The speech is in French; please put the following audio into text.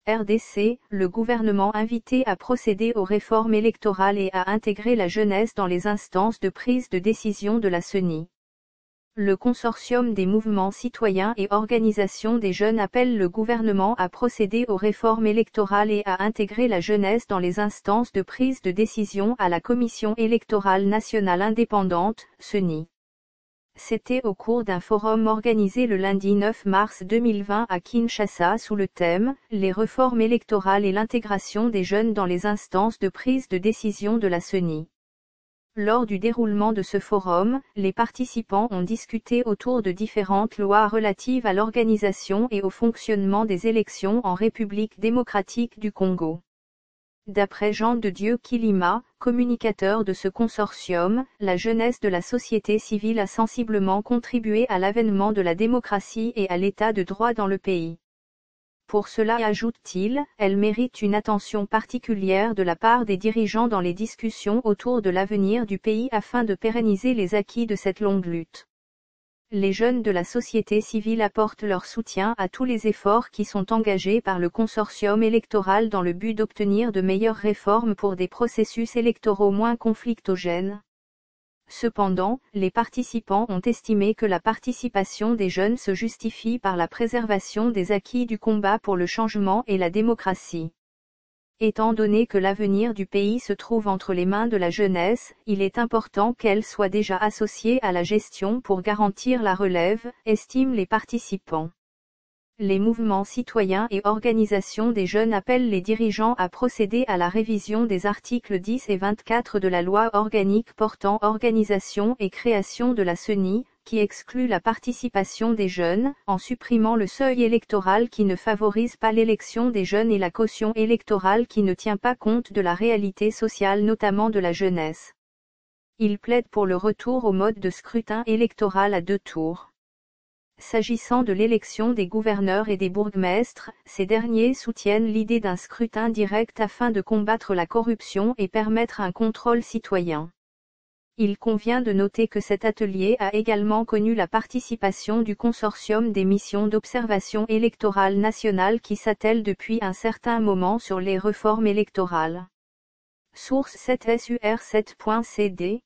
RDC, le gouvernement invité à procéder aux réformes électorales et à intégrer la jeunesse dans les instances de prise de décision de la CENI. Le consortium des mouvements citoyens et organisations des jeunes appelle le gouvernement à procéder aux réformes électorales et à intégrer la jeunesse dans les instances de prise de décision à la Commission électorale nationale indépendante, CENI. C'était au cours d'un forum organisé le lundi 9 mars 2020 à Kinshasa sous le thème « Les réformes électorales et l'intégration des jeunes dans les instances de prise de décision de la CENI ». Lors du déroulement de ce forum, les participants ont discuté autour de différentes lois relatives à l'organisation et au fonctionnement des élections en République démocratique du Congo. D'après Jean de Dieu Kilima, communicateur de ce consortium, la jeunesse de la société civile a sensiblement contribué à l'avènement de la démocratie et à l'état de droit dans le pays. Pour cela, ajoute-t-il, elle mérite une attention particulière de la part des dirigeants dans les discussions autour de l'avenir du pays afin de pérenniser les acquis de cette longue lutte. Les jeunes de la société civile apportent leur soutien à tous les efforts qui sont engagés par le consortium électoral dans le but d'obtenir de meilleures réformes pour des processus électoraux moins conflictogènes. Cependant, les participants ont estimé que la participation des jeunes se justifie par la préservation des acquis du combat pour le changement et la démocratie. Étant donné que l'avenir du pays se trouve entre les mains de la jeunesse, il est important qu'elle soit déjà associée à la gestion pour garantir la relève, estiment les participants. Les mouvements citoyens et organisations des jeunes appellent les dirigeants à procéder à la révision des articles 10 et 24 de la loi organique portant organisation et création de la CENI, qui exclut la participation des jeunes, en supprimant le seuil électoral qui ne favorise pas l'élection des jeunes et la caution électorale qui ne tient pas compte de la réalité sociale notamment de la jeunesse. Il plaide pour le retour au mode de scrutin électoral à 2 tours. S'agissant de l'élection des gouverneurs et des bourgmestres, ces derniers soutiennent l'idée d'un scrutin direct afin de combattre la corruption et permettre un contrôle citoyen. Il convient de noter que cet atelier a également connu la participation du consortium des missions d'observation électorale nationale qui s'attelle depuis un certain moment sur les réformes électorales. Source 7sur7.cd